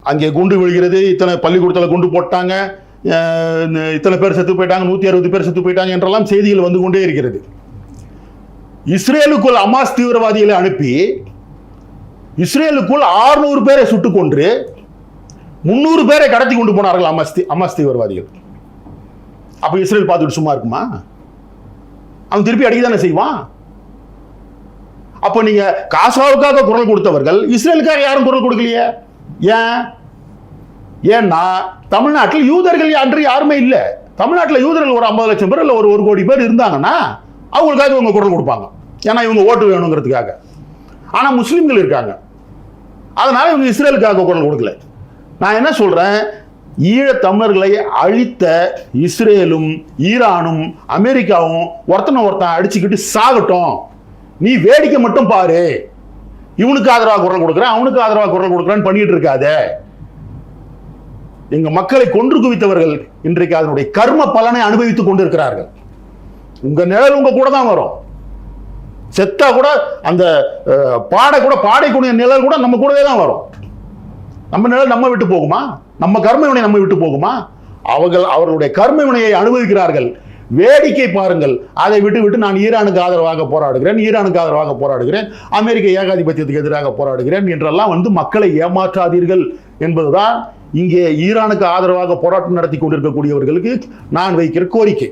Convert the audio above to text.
அங்கே குண்டு விழுகிறது, இத்தனை பள்ளிக்கூடத்தில் குண்டு போட்டாங்க, இத்தனை பேர் செத்து போயிட்டாங்க, 160 பேர் செத்து போயிட்டாங்க என்றெல்லாம் செய்திகள் வந்து கொண்டே இருக்கிறது. இஸ்ரேலுக்குள் ஹமாஸ் தீவிரவாதிகளை அனுப்பி இஸ்ரேலுக்குள் 600 பேரை சுட்டுக் கொன்று 300 பேரை கடத்தி கொண்டு போனார்கள் ஹமாஸ் தீவிரவாதிகள். அப்ப இஸ்ரேல் பார்த்துட்டு சும்மா இருக்குமா? அவன் திருப்பி அடிக்கதானே செய்வான். அப்ப நீங்க காசாவுக்காக குரல் கொடுத்தவர்கள் இஸ்ரேலுக்காக யாரும் குரல் கொடுக்கலையே. ஏன்னா தமிழ்நாட்டில் யூதர்கள் அன்று யாருமே இல்லை. தமிழ்நாட்டில் யூதர்கள் ஒரு 50 லட்சம் பேர் இல்லை ஒரு 1 கோடி பேர் இருந்தாங்கன்னா அவங்களுக்காக இவங்க குரல் கொடுப்பாங்க. ஏன்னா இவங்க ஓட்டு வேணுங்கிறதுக்காக. ஆனா முஸ்லிம்கள் இருக்காங்க, அதனால இவங்க இஸ்ரேலுக்காக குரல் கொடுக்கல. நான் என்ன சொல்றேன், ஈழ தமிழர்களை அழித்த இஸ்ரேலும் ஈரானும் அமெரிக்காவும் ஒருத்தன் அடிச்சுக்கிட்டு சாகட்டும், நீ வேடிக்கை மட்டும் பாரு. இவனுக்கு ஆதரவாக குரல் கொடுக்குறேன், அவனுக்கு ஆதரவாக குரல் கொடுக்குறேன்னு பண்ணிட்டு இருக்காத. எங்க மக்களை கொன்று குவித்தவர்கள் இன்றைக்கு அதனுடைய கர்ம பலனை அனுபவித்துக் கொண்டிருக்கிறார்கள். உங்க நிழல் உங்க கூட தான் வரும். செத்தா கூட அந்த பாடைக்கூடிய நிழல் கூட நம்ம கூடவே தான் வரும். நம்ம நிழல் நம்ம விட்டு போகுமா? நம்ம கர்மவினை நம்ம விட்டு போகுமா? அவர்களுடைய கர்மவினையை அனுபவிக்கிறார்கள். வேடிக்கை பாருங்கள். அதை விட்டு நான் ஈரானுக்கு ஆதரவாக போராடுகிறேன், அமெரிக்க ஏகாதிபத்தியத்துக்கு எதிராக போராடுகிறேன் என்றெல்லாம் வந்து மக்களை ஏமாற்றாதீர்கள் என்பதுதான் இங்கே ஈரானுக்கு ஆதரவாக போராட்டம் நடத்தி கொண்டிருக்கக்கூடியவர்களுக்கு நான் வைக்கிற கோரிக்கை.